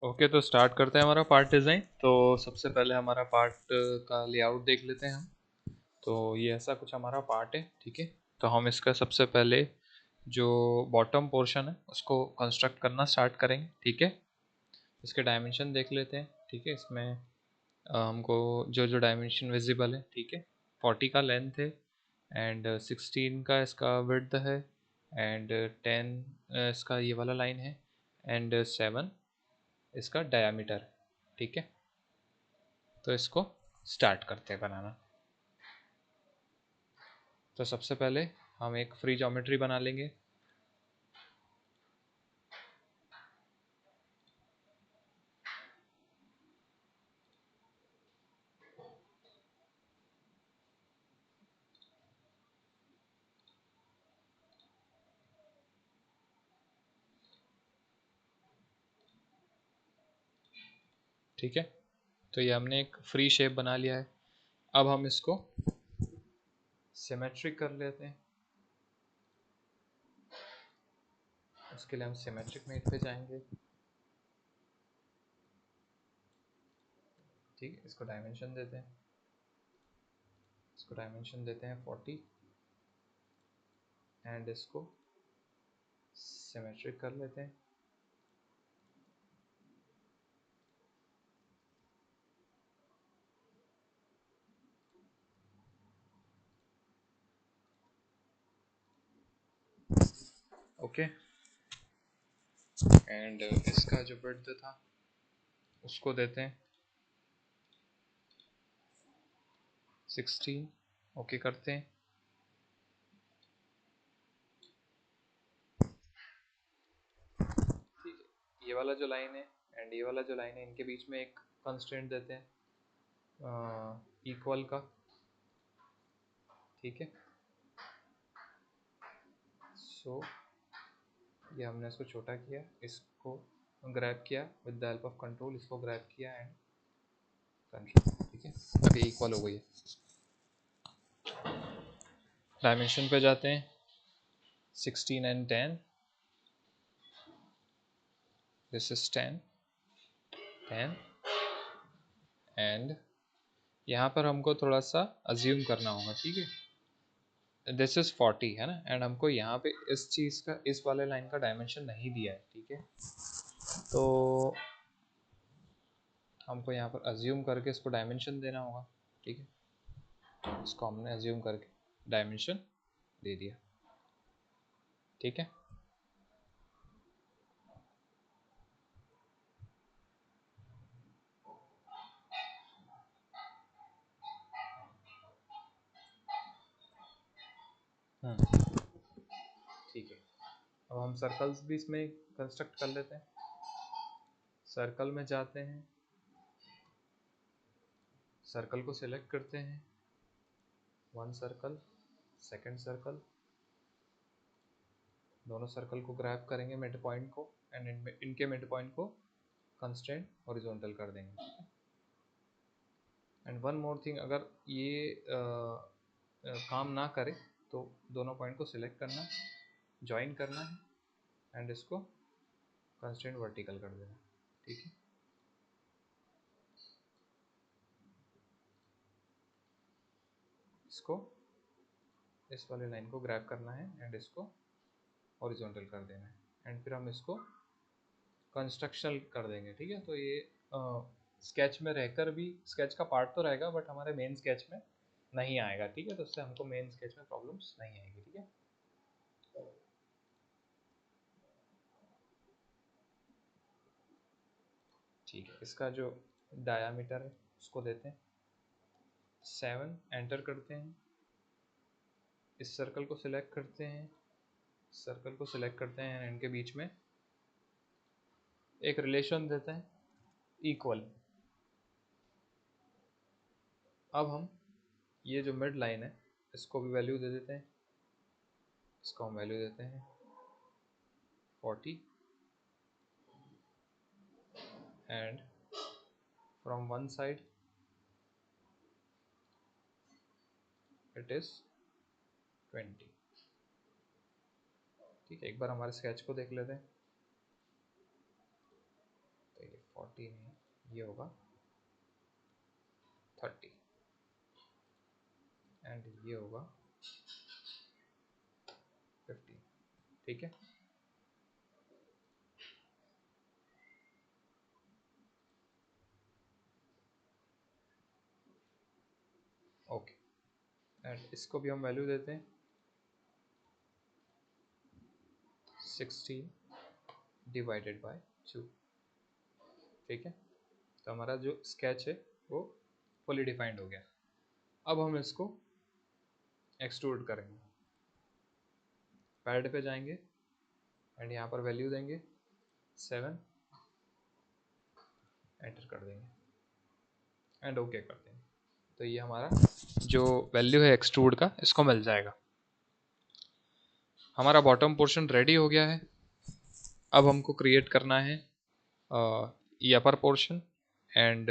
Okay, तो start करते हैं हमारा पार्ट डिज़ाइन। तो सबसे पहले हमारा पार्ट का लेआउट देख लेते हैं हम। तो ये ऐसा कुछ हमारा पार्ट है, ठीक है। तो हम इसका सबसे पहले जो बॉटम पोर्शन है उसको कंस्ट्रक्ट करना स्टार्ट करेंगे, ठीक है। इसके डायमेंशन देख लेते हैं, ठीक है। इसमें हमको जो जो डायमेंशन विजिबल है, ठीक है। 40 का लेंथ है, एंड 16 का इसका विड्थ है, एंड 10 इसका ये वाला लाइन है, एंड 7 इसका डायामीटर, ठीक है। तो इसको स्टार्ट करते हैं बनाना। तो सबसे पहले हम एक फ्री ज्योमेट्री बना लेंगे। ठीक है, तो ये हमने एक फ्री शेप बना लिया है। अब हम इसको सिमेट्रिक कर लेते हैं। उसके लिए हम सिमेट्रिक मेट पे जाएंगे, ठीक है। इसको डायमेंशन देते हैं, 40, एंड इसको सिमेट्रिक कर लेते हैं। ओके, एंड इसका जो विड्थ था उसको देते हैं 16। ओके करते हैं। ठीक है, ये वाला जो लाइन है एंड ये वाला जो लाइन है, इनके बीच में एक कंस्ट्रेंट देते हैं इक्वल का, ठीक है। सो ये हमने इसको छोटा किया, इसको ग्रैब किया with the help of control, इसको ग्रैब किया एंड कंट्रोल, ठीक है। अब ये इक्वल हो गई है। डायमेंशन पे जाते हैं, 16 एंड 10, दिस इज 10 एंड यहाँ पर हमको थोड़ा सा अज्यूम करना होगा, ठीक है। दिस इज 40 है ना, एंड हमको यहाँ पे इस चीज़ का, इस वाले लाइन का डायमेंशन नहीं दिया है, ठीक है। तो हमको यहाँ पर अज्यूम करके इसको डायमेंशन देना होगा, ठीक है। इसको हमने अज्यूम करके डायमेंशन दे दिया, ठीक है। ठीक है, अब हम सर्कल्स भी इसमें कंस्ट्रक्ट कर लेते हैं। सर्कल में जाते हैं, सर्कल को सिलेक्ट करते हैं, वन सर्कल, सेकंड सर्कल, दोनों सर्कल को ग्रैब करेंगे मिड पॉइंट को, एंड इनके मिड पॉइंट को कंस्ट्रेंट हॉरिजॉन्टल कर देंगे। एंड वन मोर थिंग, अगर ये काम ना करे तो दोनों पॉइंट को सिलेक्ट करना, ज्वाइन करना है, एंड इसको कंस्ट्रेंट वर्टिकल कर देना, ठीक है। इसको, इस वाले लाइन को ग्रैब करना है एंड इसको हॉरिजॉन्टल कर देना है, एंड फिर हम इसको कंस्ट्रक्शन कर देंगे, ठीक है। तो ये स्केच में रहकर भी, स्केच का पार्ट तो रहेगा बट हमारे मेन स्केच में नहीं आएगा, ठीक है। तो उससे हमको मेन स्केच में प्रॉब्लम्स नहीं आएगी, ठीक है। ठीक है, इसका जो डायामीटर है उसको देते हैं 7, एंटर करते हैं। इस सर्कल को सिलेक्ट करते हैं, सर्कल को सिलेक्ट करते हैं, इनके बीच में एक रिलेशन देते हैं इक्वल। अब हम ये जो मिड लाइन है इसको भी वैल्यू दे देते हैं, इसको हम वैल्यू देते हैं 40, and from one side it is 20, ठीक है। एक बार हमारे स्केच को देख लेते हैं। तो ये 40 नहीं, ये होगा 30 एंड ये होगा 15। ठीक है, ओके। एंड इसको भी हम वैल्यू देते हैं 16 डिवाइडेड बाय 2। ठीक है, तो हमारा जो स्केच है वो फुली डिफाइंड हो गया। अब हम इसको एक्सट्रूड करेंगे। पैड पे जाएंगे एंड यहाँ पर वैल्यू देंगे 7, एंटर कर देंगे एंड ओके कर देंगे। तो ये हमारा जो वैल्यू है एक्सट्रूड का, इसको मिल जाएगा। हमारा बॉटम पोर्शन रेडी हो गया है। अब हमको क्रिएट करना है ये अपर पोर्शन एंड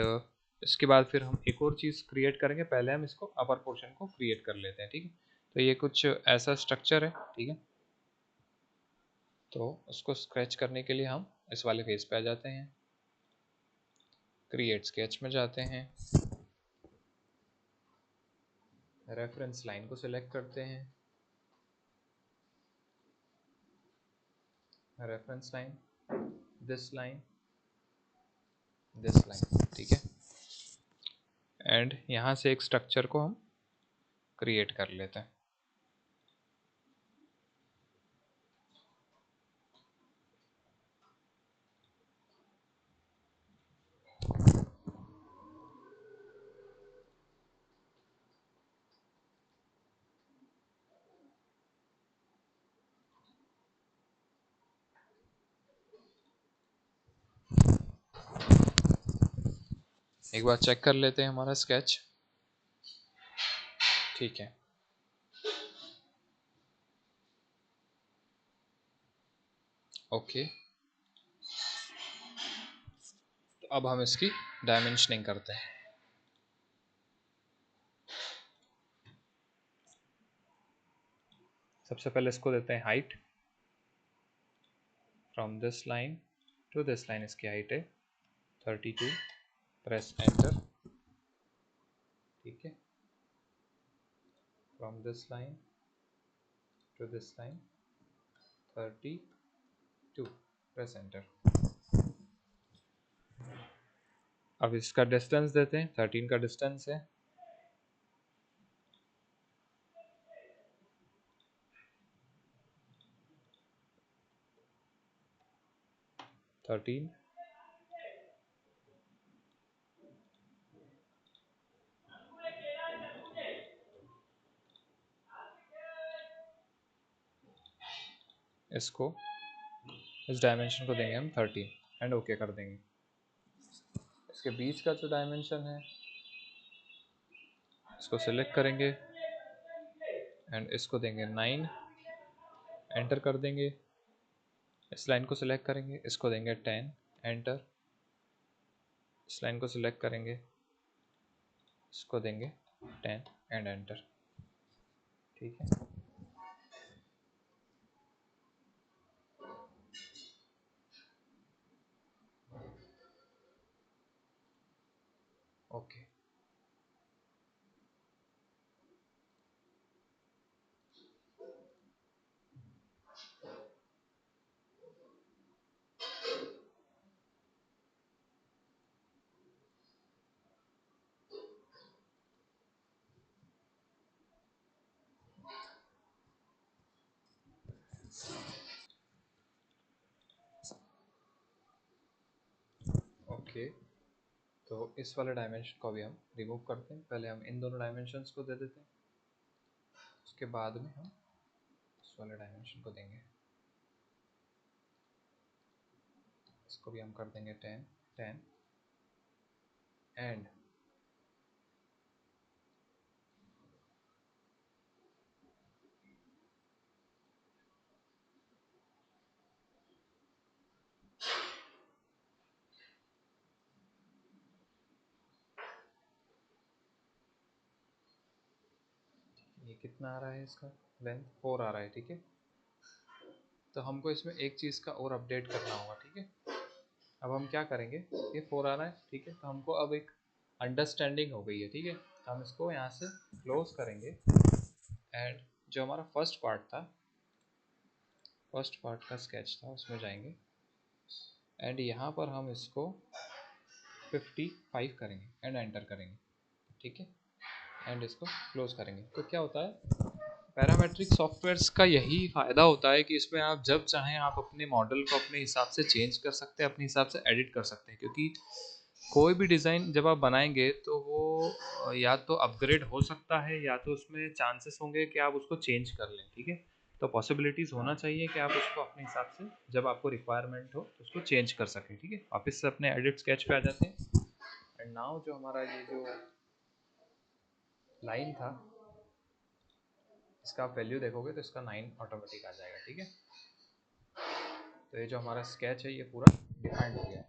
इसके बाद फिर हम एक और चीज़ क्रिएट करेंगे। पहले हम इसको अपर पोर्शन को क्रिएट कर लेते हैं। ठीक है, तो ये कुछ ऐसा स्ट्रक्चर है। ठीक है, तो उसको स्केच करने के लिए हम इस वाले फेस पे आ जाते हैं, क्रिएट स्केच में जाते हैं, रेफरेंस लाइन को सिलेक्ट करते हैं, reference line, this line, this line. ठीक है, एंड यहाँ से एक स्ट्रक्चर को हम क्रिएट कर लेते हैं। एक बार चेक कर लेते हैं हमारा स्केच। ठीक है, ओके। तो अब हम इसकी डायमेंशनिंग करते हैं। सबसे पहले इसको देते हैं height. From this line to this line इसकी हाइट है 32। Press enter. ठीक है, from this line to this line 32। Press enter. अब इसका डिस्टेंस देते हैं, 13 का डिस्टेंस है। थर्टीन, इसको इस डायमेंशन को देंगे हम 13 एंड ओके कर देंगे। इसके बीच का जो डायमेंशन है इसको सिलेक्ट करेंगे एंड इसको देंगे 9, एंटर कर देंगे। इस लाइन को सिलेक्ट करेंगे, इसको देंगे 10, एंटर। इस लाइन को सिलेक्ट करेंगे, इसको देंगे 10 एंड एंटर। ठीक है, ओके। ओके, तो इस वाले डायमेंशन को भी हम रिमूव करते हैं। पहले हम इन दोनों डायमेंशंस को दे देते हैं, उसके बाद में हम इस वाले डायमेंशन को देंगे। इसको भी हम कर देंगे 10, 10 एंड ये कितना आ रहा है, इसका लेंथ 4 आ रहा है। ठीक है, तो हमको इसमें एक चीज़ का और अपडेट करना होगा। ठीक है, अब हम क्या करेंगे, ये 4 आ रहा है, ठीक है, तो हमको अब एक अंडरस्टैंडिंग हो गई है, ठीक है, तो हम इसको यहाँ से क्लोज करेंगे। एंड जो हमारा फर्स्ट पार्ट था, फर्स्ट पार्ट का स्केच था, उसमें जाएंगे एंड यहाँ पर हम इसको 55 करेंगे एंड एंटर करेंगे, ठीक है, एंड इसको क्लोज करेंगे। तो क्या होता है, पैरामेट्रिक सॉफ्टवेयर्स का यही फ़ायदा होता है कि इसमें आप जब चाहें आप अपने मॉडल को अपने हिसाब से चेंज कर सकते हैं, अपने हिसाब से एडिट कर सकते हैं, क्योंकि कोई भी डिज़ाइन जब आप बनाएंगे तो वो या तो अपग्रेड हो सकता है या तो उसमें चांसेस होंगे कि आप उसको चेंज कर लें, ठीक है, तो पॉसिबिलिटीज़ होना चाहिए कि आप उसको अपने हिसाब से जब आपको रिक्वायरमेंट हो तो उसको चेंज कर सकें, ठीक है। वापस से अपने एडिट स्केच पे आ जाते हैं एंड नाउ जो हमारा ये जो लाइन था, इसका आप वैल्यू देखोगे तो इसका 9 ऑटोमेटिक आ जाएगा, ठीक है। तो ये जो हमारा स्केच है ये पूरा डिफाइंड हो गया है।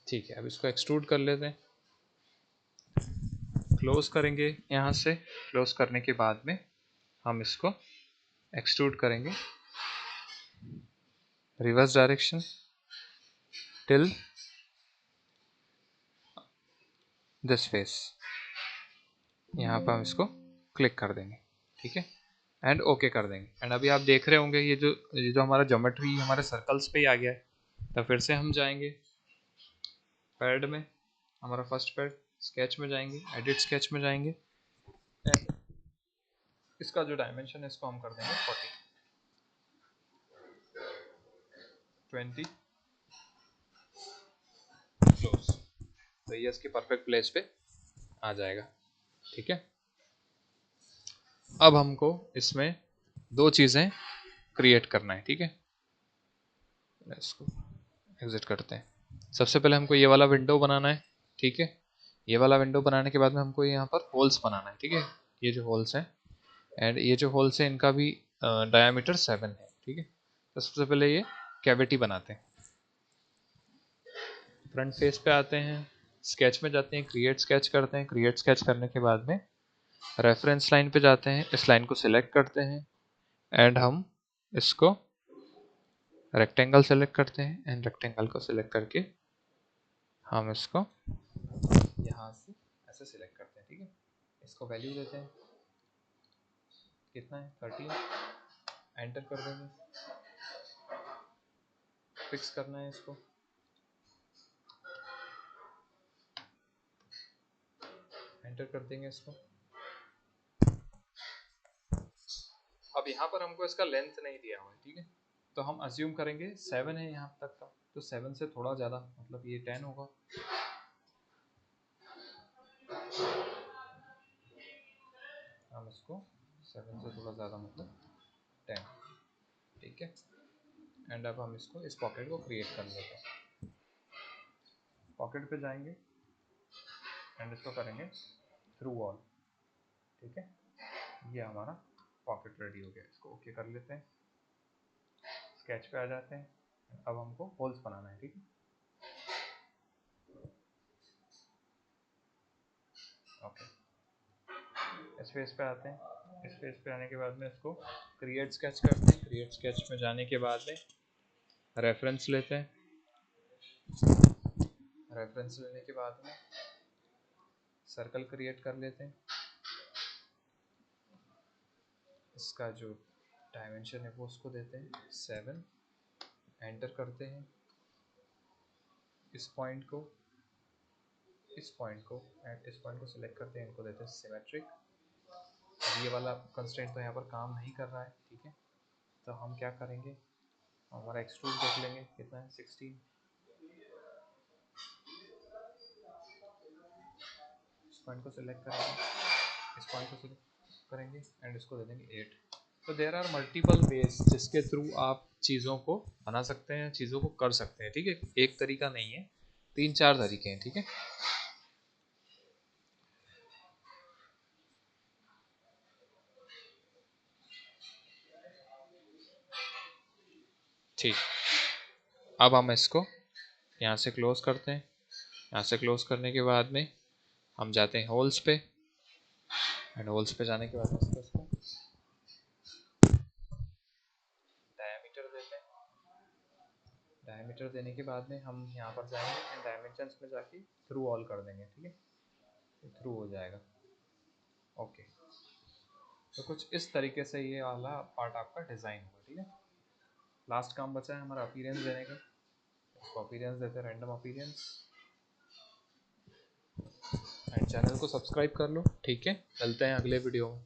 ठीक है, अब इसको एक्सट्रूड कर लेते हैं, क्लोज करेंगे यहाँ से, क्लोज करने के बाद में हम इसको एक्सट्रूड करेंगे reverse direction till this face, यहाँ पर हम इसको क्लिक कर देंगे, ठीक है, एंड ओके कर देंगे। एंड अभी आप देख रहे होंगे ये जो हमारा ज्योमेट्री हमारे सर्कल्स पे ही आ गया है। तो फिर से हम जाएंगे पैड में, हमारा फर्स्ट पैड स्केच में जाएंगे, एडिट स्केच में जाएंगे एंड इसका जो डायमेंशन है इसको हम कर देंगे 40 20 क्लोज। तो ये इसकी परफेक्ट प्लेस पे आ जाएगा, ठीक है। अब हमको इसमें दो चीज़ें क्रिएट करना है, ठीक है, इसको एग्जिट करते हैं। सबसे पहले हमको ये वाला विंडो बनाना है, ठीक है, ये वाला विंडो बनाने के बाद में हमको यहाँ पर होल्स बनाना है, ठीक है, ये जो होल्स हैं एंड ये जो होल्स हैं इनका भी डायामीटर 7 है, ठीक है। तो सबसे पहले ये कैविटी बनाते हैं, फ्रंट फेस पे आते हैं, स्केच में जाते हैं, क्रिएट स्केच करते हैं, क्रिएट स्केच करने के बाद में रेफरेंस लाइन पे जाते हैं, इस लाइन को सिलेक्ट करते हैं एंड हम इसको रेक्टेंगल सेलेक्ट करते हैं एंड रेक्टेंगल को सिलेक्ट करके हम इसको यहाँ से ऐसे सिलेक्ट करते हैं, ठीक है। इसको वैल्यू देते हैं, कितना है 13, एंटर कर देंगे, फिक्स करना है इसको, एंटर कर देंगे इसको। अब यहाँ पर हमको इसका लेंथ नहीं दिया हुआ है, ठीक है, तो हम अज्यूम करेंगे 7 है यहाँ तक का, तो 7 से थोड़ा ज़्यादा मतलब ये 10 होगा, हम इसको 7 से थोड़ा ज़्यादा मतलब 10, ठीक है। एंड अब हम इसको इस पॉकेट को क्रिएट कर लेते हैं, पॉकेट पे जाएंगे एंड इसको करेंगे थ्रू वॉल, ठीक है, ये हमारा पॉकेट रेडी हो गया। इसको ओके कर लेते हैं, स्केच पे आ जाते हैं, अब हमको होल्स बनाना है, ठीक है, ओके, इस फेस पे आते हैं, इस फेस पे आने के बाद में इसको क्रिएट स्केच करते हैं, क्रिएट स्केच में जाने के बाद में रेफरेंस लेते हैं, रेफरेंस लेने के बाद में सर्कल क्रिएट कर लेते हैं, इसका जो डायमेंशन है वो उसको देते हैं 7, एंटर करते हैं, इस पॉइंट को एंड इस पॉइंट को सिलेक्ट करते हैं, इनको देते हैं सिमेट्रिक। अब ये वाला कंस्ट्रेंट तो यहाँ पर काम नहीं कर रहा है, ठीक है, तो हम क्या करेंगे, हमारा एक्सट्रूड देख लेंगे कितना है 16, इस पॉइंट को सिलेक्ट करेंगे, इस पॉइंट को सिलेक्ट करेंगे एंड इसको दे देंगे 8। तो देयर आर मल्टीपल वेज जिसके थ्रू आप चीज़ों को बना सकते हैं, चीज़ों को कर सकते हैं, ठीक है, एक तरीका नहीं है, 3-4 तरीके हैं, ठीक है। ठीक, अब हम इसको यहाँ से क्लोज करते हैं, यहाँ से क्लोज करने के बाद में हम जाते हैं होल्स पे, एंड होल्स पे जाने के बाद इसको डायमीटर देते हैं। डायमीटर देने के बाद में हम यहाँ पर जाएंगे एंड डायमेंशंस में जाके थ्रू ऑल कर देंगे, ठीक है, थ्रू हो जाएगा। ओके, तो कुछ इस तरीके से ये वाला पार्ट आपका डिज़ाइन होगा, ठीक है। लास्ट काम बचा है हमारा अपीयरेंस देने का। इसको अपीयरेंस देते हैं, रैंडम अपीयरेंस, एंड चैनल को सब्सक्राइब कर लो, ठीक है। मिलते हैं अगले वीडियो में।